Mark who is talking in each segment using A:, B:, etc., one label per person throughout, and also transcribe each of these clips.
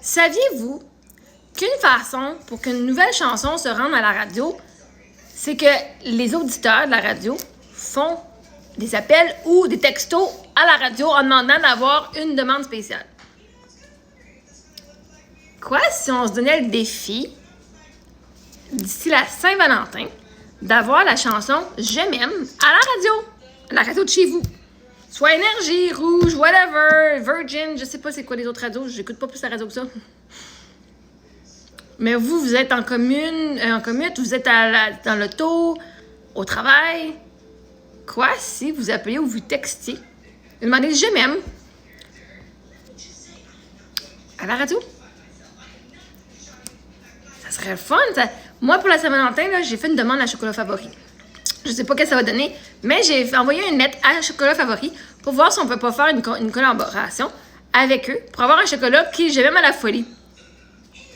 A: Saviez-vous qu'une façon pour qu'une nouvelle chanson se rende à la radio, c'est que les auditeurs de la radio font des appels ou des textos à la radio en demandant d'avoir une demande spéciale? Quoi si on se donnait le défi, d'ici la Saint-Valentin, d'avoir la chanson « Je m'aime » à la radio de chez vous? Soit Énergie, Rouge, whatever, Virgin, je sais pas c'est quoi les autres radios, j'écoute pas plus la radio que ça. Mais vous êtes en commute, vous êtes dans l'auto, au travail. Quoi si vous appeliez ou vous textiez? Vous demandez « Je m'aime » à la radio? Ça serait le fun. Moi, pour la Saint-Valentin, j'ai fait une demande à Chocolat Favori. Je sais pas ce que ça va donner, mais j'ai envoyé une lettre à Chocolat Favori pour voir si on peut pas faire une collaboration avec eux pour avoir un chocolat qui je m'aime à la folie.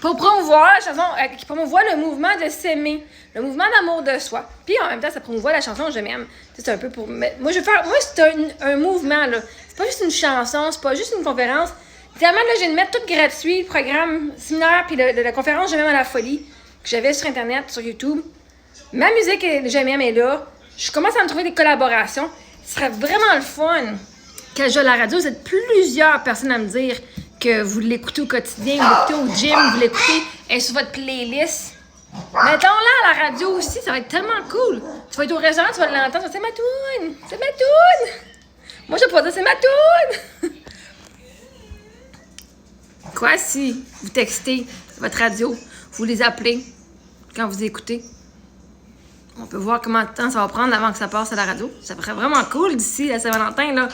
A: Pour promouvoir la chanson, qui promouvoit le mouvement de s'aimer, le mouvement d'amour de soi. Puis en même temps, ça promouvoit la chanson Je m'aime. C'est un peu pour. Moi, c'est un mouvement, là. C'est pas juste une chanson, c'est pas juste une conférence. Finalement, là, j'ai de mettre tout gratuit, le programme séminaire, puis la conférence Je m'aime à la folie, que j'avais sur Internet, sur YouTube. Ma musique Je m'aime est là. Je commence à me trouver des collaborations. Ce serait vraiment le fun que je à la radio. Vous êtes plusieurs personnes à me dire que vous l'écoutez au quotidien, vous l'écoutez au gym, vous l'écoutez sur votre playlist. Mettons-la à la radio aussi, ça va être tellement cool. Tu vas être au restaurant, tu vas l'entendre, c'est ma toune, c'est ma toune. Moi, je vais pas dire c'est ma toune. Quoi si vous textez votre radio, vous les appelez quand vous écoutez? On peut voir combien de temps ça va prendre avant que ça passe à la radio. Ça serait vraiment cool d'ici la Saint-Valentin, là.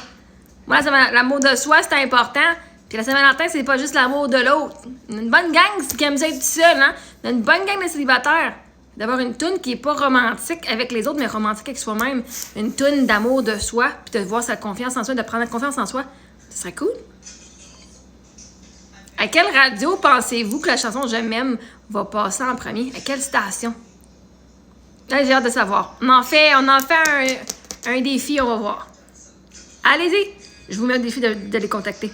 A: Moi, l'amour de soi, c'est important. Puis la Saint-Valentin, c'est pas juste l'amour de l'autre. Une bonne gang qui aime ça être tout seul, hein. Une bonne gang de célibataires. D'avoir une toune qui est pas romantique avec les autres, mais romantique avec soi-même. Une toune d'amour de soi, puis de voir sa confiance en soi, de prendre confiance en soi. Ça serait cool. À quelle radio pensez-vous que la chanson Je m'aime va passer en premier? À quelle station? Là, j'ai hâte de savoir. On en fait un défi, on va voir. Allez-y! Je vous mets le défi de les contacter.